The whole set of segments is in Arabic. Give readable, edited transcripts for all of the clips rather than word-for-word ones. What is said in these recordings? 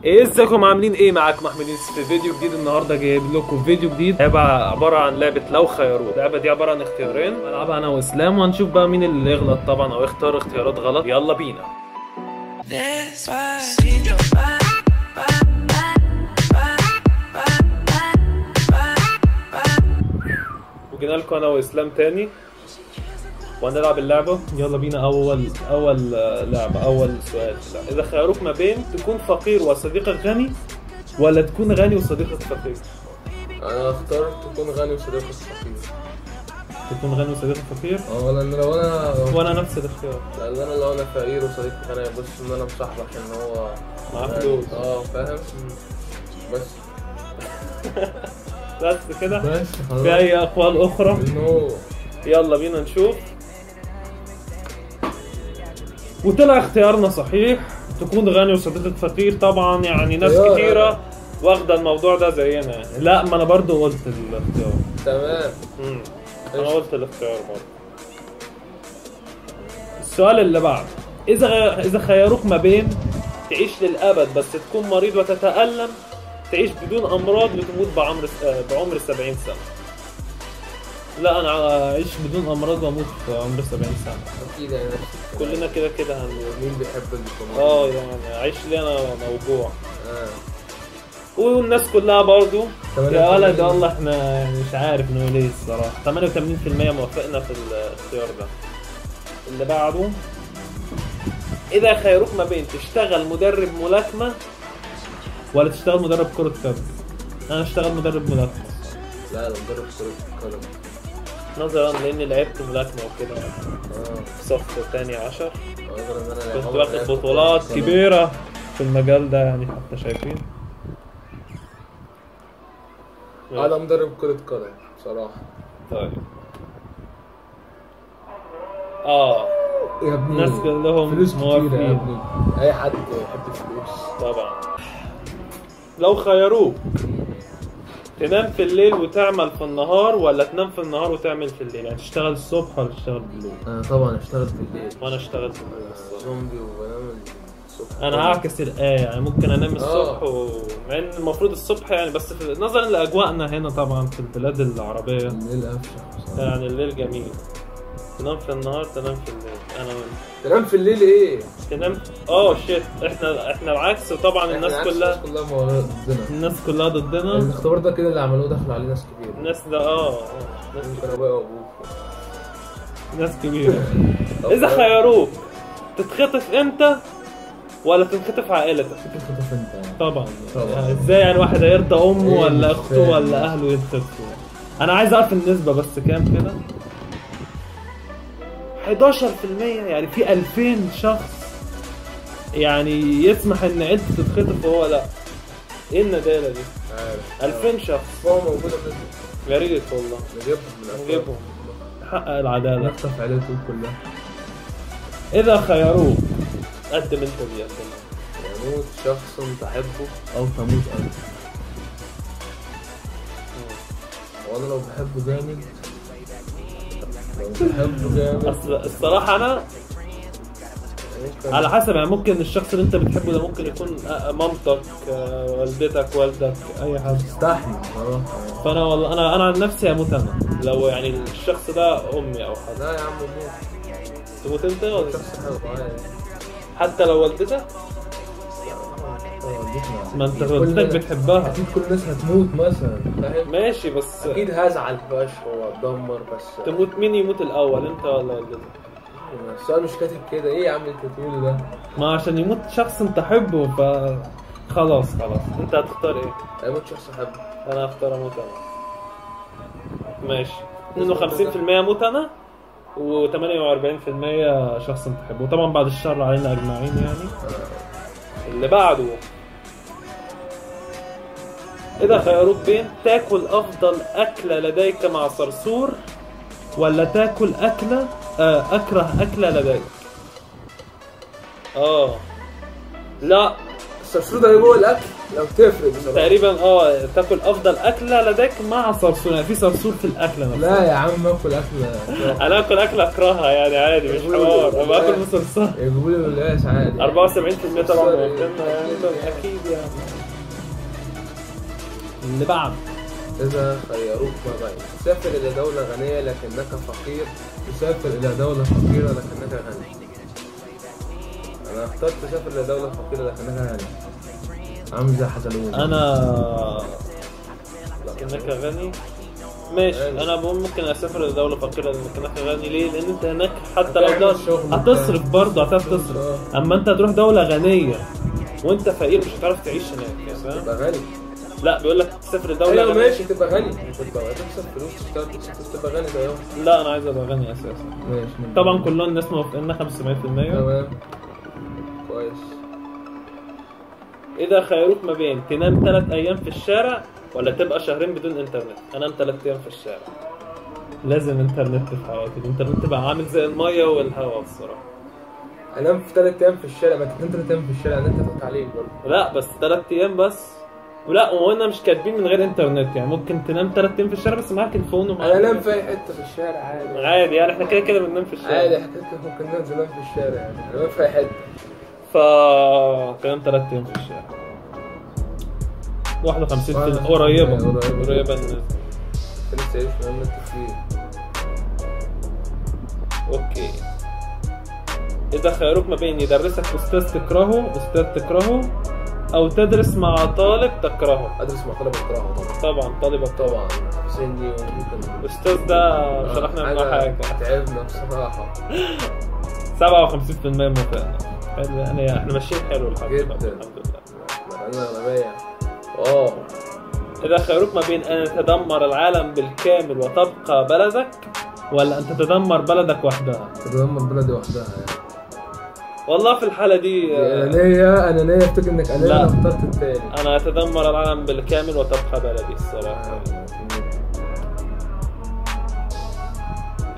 ازيكم عاملين ايه؟ معاكم احمد يوسف في فيديو جديد. النهارده جايب لكم فيديو جديد هيبقى عباره عن لعبه لو خيروه. اللعبه دي عباره عن اختيارين بلعبها انا واسلام، وهنشوف بقى مين اللي يغلط طبعا او يختار اختيارات غلط. يلا بينا. وجينا لكم انا واسلام تاني وهنلعب اللعبة. يلا بينا. أول لعبة، أول سؤال. إذا خيروك ما بين تكون فقير وصديقك غني ولا تكون غني وصديقك فقير؟ أنا أختار تكون غني وصديقك فقير. تكون غني وصديقك فقير؟ لأن لو أنا وأنا نفس الاختيار. لأن لو أنا فقير وصديقي غني بس إن أنا مصاحبه عشان هو معاه فلوس. فاهم؟ بس بس كده؟ بس خلاص. في أي أقوال أخرى؟ نو. يلا بينا نشوف. وطلع اختيارنا صحيح، تكون غني وصديقك فقير. طبعا يعني ناس كتيرة واخدة الموضوع ده زينا يعني. لا، ما انا برضو قلت الاختيار. تمام. انا قلت الاختيار برضو. السؤال اللي بعد، اذا خيروك ما بين تعيش للابد بس تكون مريض وتتألم، تعيش بدون امراض وتموت بعمر 70 سنة. لا، انا اعيش بدون امراض واموت بعمر 70 سنة. اكيد يعني كلنا كده هنموت. مين بيحب الكوميديا؟ يعني اعيش لي انا موجوع. والناس كلها برضو يا ولد. والله احنا يعني مش عارف نقول ايه الصراحه. 88% موافقنا في الاختيار ده. اللي بعده، اذا خيروك ما بين تشتغل مدرب ملاكمه ولا تشتغل مدرب كره قدم. انا اشتغل مدرب ملاكمه. لا، انا مدرب كره قدم نظرا لاني لعبت ملاكمه وكده في صف تاني 10. كنت واخد بطولات كبيره في المجال ده يعني، حتى شايفين. انا مدرب كرة قدم بصراحة. طيب. يا ابني الناس كلهم فلوس كتيرة يا موافقين. ابني. اي حد يحب الفلوس طبعا. لو خيروك تنام في الليل وتعمل في النهار ولا تنام في النهار وتعمل في الليل، يعني تشتغل الصبح ولا تشتغل بالليل؟ انا طبعا اشتغل في الليل. وانا اشتغل في الليل الصبح. زومبي وبنام الصبح. انا هعكس الآية، يعني ممكن انام الصبح مع ان المفروض الصبح يعني، بس نظرا لاجواءنا هنا طبعا في البلاد العربية الليل افشخ يعني الليل جميل. تنام في النهار تنام في الليل. انا تنام في الليل ايه؟ تنام شيت. احنا العكس طبعا. الناس كلها ضدنا. الناس كلها ضدنا. الاختبار ده كده اللي عملوه دخل عليه ناس كبيرة. الناس ده ناس كانوا بقى وابوك. ناس كبيرة. إذا خيروك تتخطف أنت ولا تنخطف عائلتك؟ تتخطف أنت يعني. طبعا. يعني إزاي يعني واحد هيرضى أمه ولا أخته ولا أهله يتخطفوا؟ أنا عايز أعرف النسبة بس كام كده؟ 11%. يعني في 2000 شخص يعني يسمح إن عيلته تتخطف وهو لأ. إيه الندالة دي؟ 2000 شخص. هو موجودة منهم. يا ريت والله نجيبهم. نحقق العدالة. نخطف عيلته كلها. إذا خيروك قدم أنت دي يموت شخص تحبه أو تموت أنت. وأنا لو بحبه جامد أصل الصراحة أنا على حسب يعني. ممكن الشخص اللي أنت بتحبه ده ممكن يكون مامتك، والدتك، والدك، أي حد. تستحي فأنا والله أنا عن نفسي هموت أنا. لو يعني الشخص ده أمي أو حد. لا يا عم تموت أنت ولا شخص حلو حتى لو والدتك؟ ما انت والدتك بتحبها. اكيد كل الناس هتموت مثلا، فاهم؟ ماشي بس اكيد هزعل فشخ واتدمر. بس تموت مين يموت الاول، انت ولا والدتك؟ السؤال مش كاتب كده. ايه يا عم اللي بتقوله ده؟ ما عشان يموت شخص انت تحبه خلاص انت هتختار ايه؟ هيموت شخص احبه. انا هختار اموت انا. ماشي. 52% اموت انا و48% شخص انت تحبه. وطبعا بعد الشر علينا اجمعين يعني. اللي بعده، إذا خيروك بين تاكل أفضل أكلة لديك مع صرصور ولا تاكل أكره أكلة لديك. لا، الصرصور ده جوه الاكل لو تفرق بصراحه. تقريبا تاكل افضل اكله لديك مع صرصور، يعني في صرصور في الاكل نفسه. لا يا عم اكل اكله. انا اكل اكله اكرهها يعني عادي مش حوار، انا باكل بصرصور. يجيبوا لي القلقاس عادي. 74% طبعا موافقنا يعني اكيد يعني. اللي بعد إذا خيروك ما بين تسافر إلى دولة غنية لكنك فقير، تسافر إلى دولة فقيرة لكنك غني. أنا اخترت تسافر إلى دولة فقيرة لكنك غني. عامل زي حزلقوم. أنا لكنك غني ماشي. أنا ممكن أسافر لدولة فقيرة لكنك غني. ليه؟ لأن أنت هناك حتى لو هتصرف برضه، هتعرف تصرف. أما أنت هتروح دولة غنية وأنت فقير مش هتعرف تعيش هناك يعني فاهم؟ تبقى غني. لا بيقول لك تسافر لدولة أيوة غنية. ماشي تبقى غني، تبقى تكسب فلوس تبقى غني زيهم. لا أنا عايز أبقى غني أساسا. ماشي طبعا كلنا الناس موافقين 75%. تمام كويس. إذا خيروك ما بين تنام 3 أيام في الشارع ولا تبقى شهرين بدون إنترنت. أنام 3 أيام في الشارع. لازم إنترنت في حياتي. الإنترنت تبقى عامل زي المية والهواء الصراحة. أنام في 3 أيام في الشارع. ما تنام 3 أيام في الشارع أنت فوت عليك برضه. لا بس 3 أيام بس. ولا وأنا مش كاتبين من غير إنترنت يعني ممكن تنام 3 أيام في الشارع بس معاك الفون ومعاك. أنا أنام في أي حتة في الشارع عادي. عادي يعني إحنا كده بننام في الشارع. عادي إحنا كده ممكن ننام في الشارع يعني. أنام في أي حتة. تنام 3 أيام في الشارع. 51% قريبة النسبة. لسه ايش نعمل كتير. اوكي. اذا خيروك ما بين يدرسك استاذ تكرهه او تدرس مع طالب تكرهه. ادرس مع طالب اكرهه طبعا طالب طبعا سني وممكن الاستاذ ده مش رحنا منه حاجه. تعبنا بصراحه. 57% موافقنا. حلو يعني احنا ماشيين حلو الحمد لله. انا ببيع. إذا خيروك ما بين أن تدمر العالم بالكامل وتبقى بلدك ولا أن تتدمر بلدك وحدها؟ تدمر بلدي وحدها يعني. والله في الحالة دي أنانية افتكر إنك أنانية. أنا اخترت التاني. أنا أتدمر العالم بالكامل وتبقى بلدي الصراحة.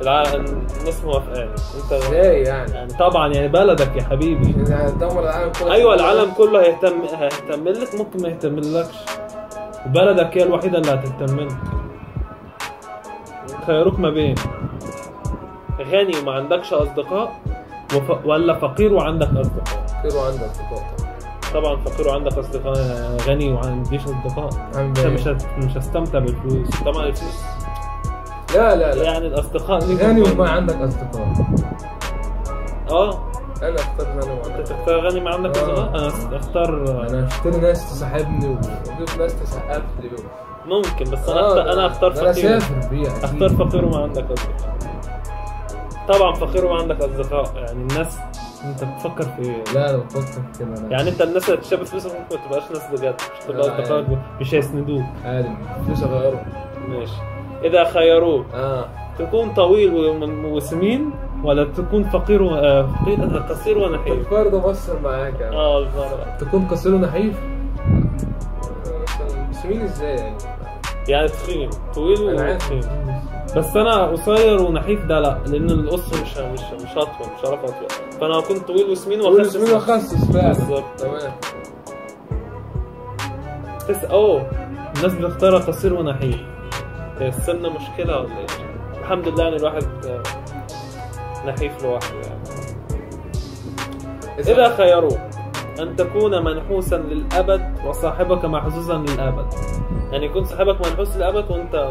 الناس موافقاني. أنت إزاي يعني طبعا يعني بلدك يا حبيبي. يعني تدمر العالم كله. أيوة العالم كله هيهتم لك ممكن ما يهتملكش. وبلدك هي الوحيدة اللي هتهتملك. خيروك ما بين غني وما عندكش أصدقاء ولا فقير وعندك أصدقاء. فقير وعندك أصدقاء طبعا فقير وعندك أصدقاء. غني وما عنديش أصدقاء أنت مش هستمتع بالفلوس. طبعا الفلوس لا يعني الأصدقاء غني وما عندك أصدقاء. أنا أختار غني وما عندك. أنت تختار غني ما عندك أصدقاء. أنا أشتري ناس تصاحبني وأجيب ناس تسقف لي. ممكن بس أنا أختار فقير. أختار فقير وما عندك أصدقاء. طبعا فقير وما عندك أصدقاء يعني الناس أنت بتفكر في إيه؟ لا أنا بفكر كده. يعني أنت الناس اللي تشابه فلوسك ممكن ما تبقاش ناس بجد. مش تبقى أصدقائك مش هيسندوك. عادي فلوس أغيره. ماشي. إذا خيروك تكون طويل وسمين ولا تكون فقير قصير ونحيف. الفرد مصر معاك يعني. الفرد تكون قصير ونحيف. سمين ازاي يعني تخين طويل وتخين. بس انا قصير ونحيف ده لا لان القص مش هطول مش هعرف اطول. فانا هكون طويل وسمين واخسس فعلا. بالظبط تمام. الناس بتختار قصير ونحيف. السن مشكله ولا ايه؟ الحمد لله ان الواحد نحيف لوحده يعني. إذا خيروك أن تكون منحوسا للأبد وصاحبك محظوظا للأبد. يعني يكون صاحبك منحوس للأبد وأنت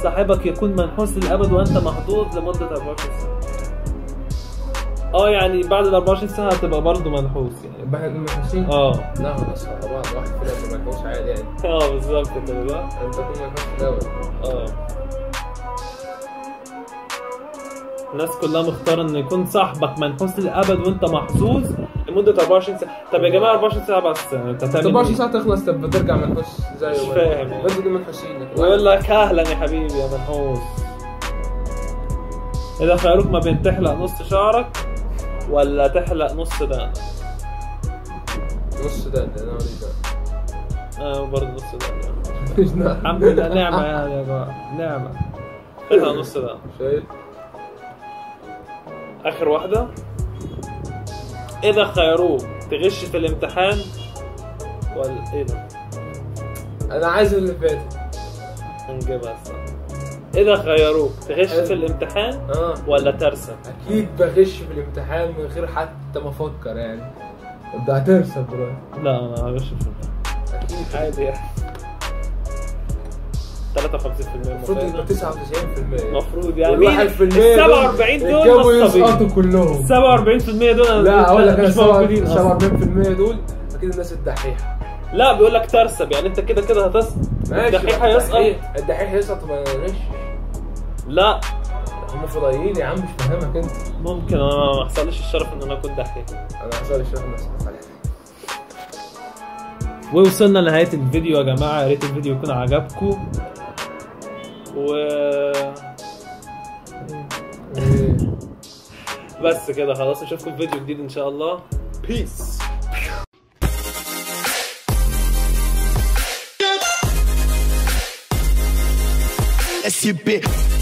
صاحبك يكون منحوس للأبد وأنت محظوظ لمدة 24 سنة. يعني بعد ال 24 سنة هتبقى برضه منحوس يعني. بعد المنحوسين؟ لا بس على بعض واحد فينا منحوس عادي يعني. بالظبط كده بقى. أنت تكون منحوس للأبد. الناس كلها مختاره ان يكون صاحبك منحوس للابد وانت محظوظ لمده 24 ساعه. طب يا جماعه 24 ساعه بس انت هتعمل 24 ساعه تخلص طب بترجع منحوس زي مش فاهم يعني. بدل منحوسين ويقول لك اهلا يا حبيبي يا منحوس. اذا خيروك ما بين تحلق نص شعرك ولا تحلق نص دقنك. نص دقن انا وليد. برضه نص دقن. الحمد لله نعمه يعني يا جماعه نعمه. تحلق نص دقن. شايف. آخر واحدة. إذا خيروك تغش في الامتحان ولا ايه ده؟ انا عايز اللي فاتت. هنجيبها الصح. اذا خيروك تغش في الامتحان ولا ترسم؟ اكيد بغش في الامتحان من غير حتى ما افكر يعني. ده هترسم دلوقتي. لا انا هغش في الامتحان اكيد عادي يعني. 53% المفروض يبقى 99%. المفروض يعني وال 1% ال 47 دول الجو يسقطوا كلهم. 47% دول لا هقول لك مش موجودين اصلا. 47% دول اكيد الناس الدحيحه. لا بيقول لك ترسب يعني انت كده كده هتسقط. الدحيح هيسقط. الدحيح يسقط وما يغش. لا هم فضائيين يا عم مش فاهمك انت. ممكن انا ما حصلش الشرف ان انا اكون دحيح. انا حصل لي الشرف ان اسقط عليها. ووصلنا لنهاية الفيديو يا جماعة، يا ريت الفيديو يكون عجبكم بس كده خلاص، نشوفكم في فيديو جديد ان شاء الله. بيس. That's your bitch.